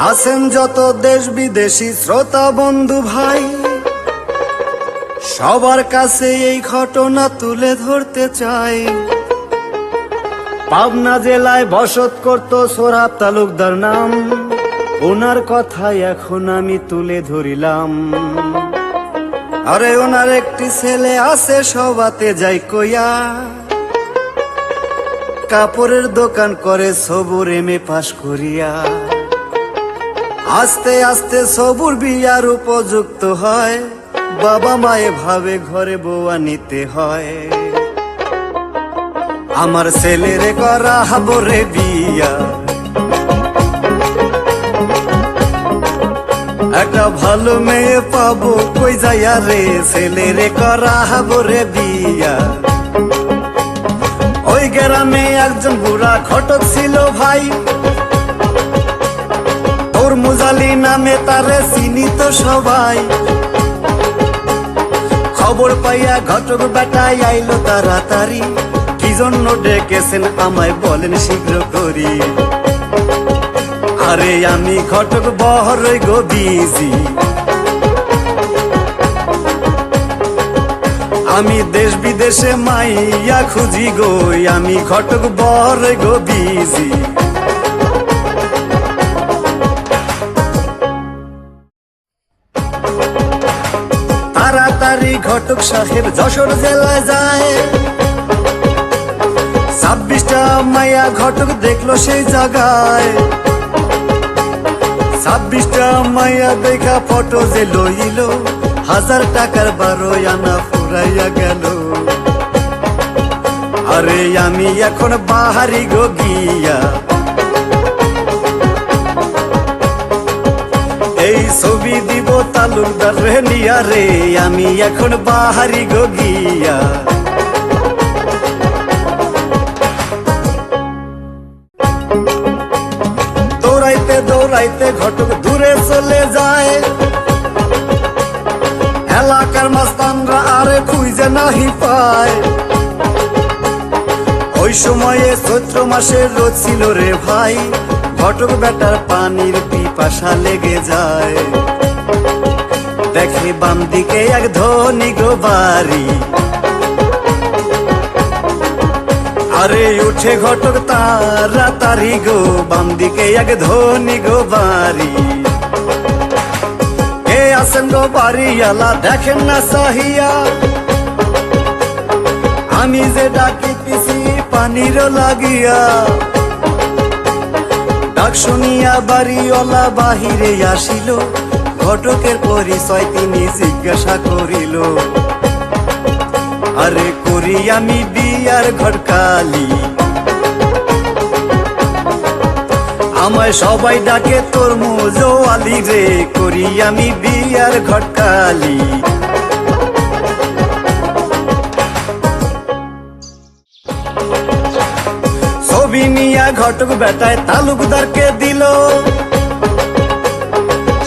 আছেন যত দেশ বিদেশি শ্রোতা বন্ধু ভাই, সবার কাছে এই ঘটনা তুলে ধরতে চাই। পাবনা জেলায় বসত করত সোহরাব তালুকদার নাম, ওনার কথাই এখন আমি তুলে ধরিলাম। আরে ওনার একটি ছেলে আছে সবাতে যাই কইয়া, কাপড়ের দোকান করে সবুর এমএ পাশ করিয়া। আস্তে আস্তে সবুর বিয়ার উপযুক্ত হয়, বাবা মায়ে ভাবে ঘরে বউয়া নিতে হয়। আমার ছেলেরে করা হাবরে বিয়া, একটা ভালো মেয়ে পাবো কই যাইয়া রে, ছেলেরে করা হাবরে বিয়া। ওই গ্রামে একজন বুড়া ঘটক ছিল ভাই, মুজালি নামে তারে চিনিত সবাই। খবর পাইয়া ঘটক বেটাই আইলো তাড়াতাড়ি, কি জন্য ডেকেছেন আমায় বলেন শীঘ্র করি। আরে আমি ঘটক বহরই গো বিজি, আমি দেশ বিদেশে মাইয়া খুঁজি গো, আমি ঘটক বহরই গো বিজি। তাড়াতাড়ি ঘটক সাহেব যশোর জেলায় যায়, 26টা মাইয়া ঘটক দেখলো সেই জায়গায়। 26টা মাইয়া দেখা ফটো যে লইল, 1000 টাকার 12 আনা ফুরাইয়া গেল। আরে আমি এখন বাহারি গো গিয়া, এই ছবি দিব তালুকদার রে নিয়া রে, আমি এখন বাহারি গো গিয়া। দৌড়াইতে দৌড়াইতে ঘটক দূরে চলে যায়, এলাকার মাস্তানরা আরে খুঁজে নাহি পায়। ওই সময়ে চৈত্র মাসের রোদ ছিল রে ভাই, ঘটক বেটার পানির পিপাসা লেগে যায়। দেখে বাম দিকে এক ধনী গো বাড়ি, আরে উঠে ঘটক তাড়াতাড়ি গো, বাম দিকে এক ধনী গো বাড়ি। কে আছেন গো বাড়িওয়ালা দেখেন না চাহিয়া, আমি যে ডাকিতেছি পানিরও লাগিয়া। ডাক শুনিয়া বাড়িওয়ালা বাহিরে আসিল, ঘটকের পরিচয় তিনি জিজ্ঞাসা করিল। আরে করি আমি বিয়ার ঘটকালি, আমায় সবাই ডাকে তরমুজ আলি রে, করি আমি বিয়ার ঘটকালি। ছবি নিয়া ঘটক বেটায় তালুকদারকে দিল,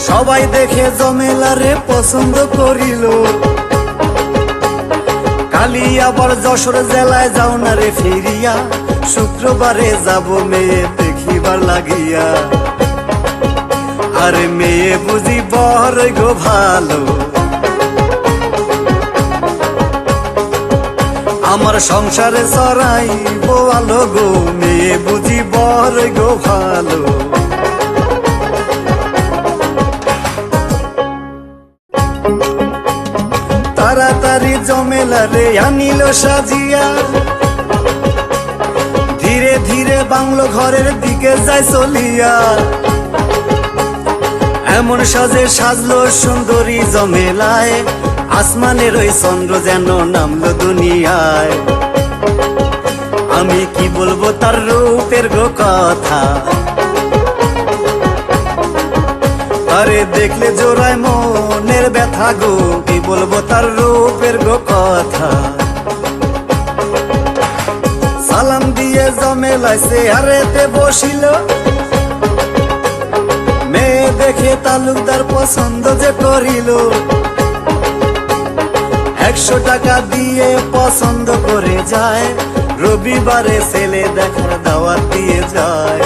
সবাই দেখে জমেলারে পছন্দ করিল। কালি আবার যশোর জেলায় যাও না রে ফিরিয়া, শুক্রবারে যাব মেয়ে দেখিবার লাগিয়া। আরে মেয়ে বুঝি বড়ই গো ভালো, আমার সংসারে চড়াইব আলো গো, মেয়ে বুঝি বড়ই গো ভালো। তাড়াতাড়ি জমেলারে আনিল সাজিয়া, ধীরে ধীরে বাংলো ঘরের দিকে যায় চলিয়া। এমন সাজে সাজলো সুন্দরী জমেলায়, আসমানের ওই চন্দ্র যেন নামলো দুনিয়ায়। আমি কি বলবো তার রূপের গো কথা, আরে দেখলে জোড়ায় মনের ব্যথা গো, কি বলবো তার রূপের গো কথা। সালাম দিয়ে জমেলায় চেয়ারেতে বসিল, মেয়ে দেখে তালুকদার পছন্দ যে করিল। 100 টাকা দিয়ে পছন্দ করে যায়, রবিবারে ছেলে দেখার দাওয়াত দিয়ে যায়।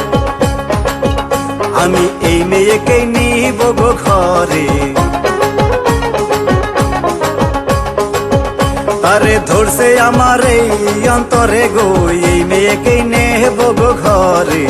আমি এই মেয়ে মেয়েকেই নিব গো ঘরে। আরে ধরছে আমার এই অন্তরে গো, এই মেয়েকেই নেব গো ঘরে।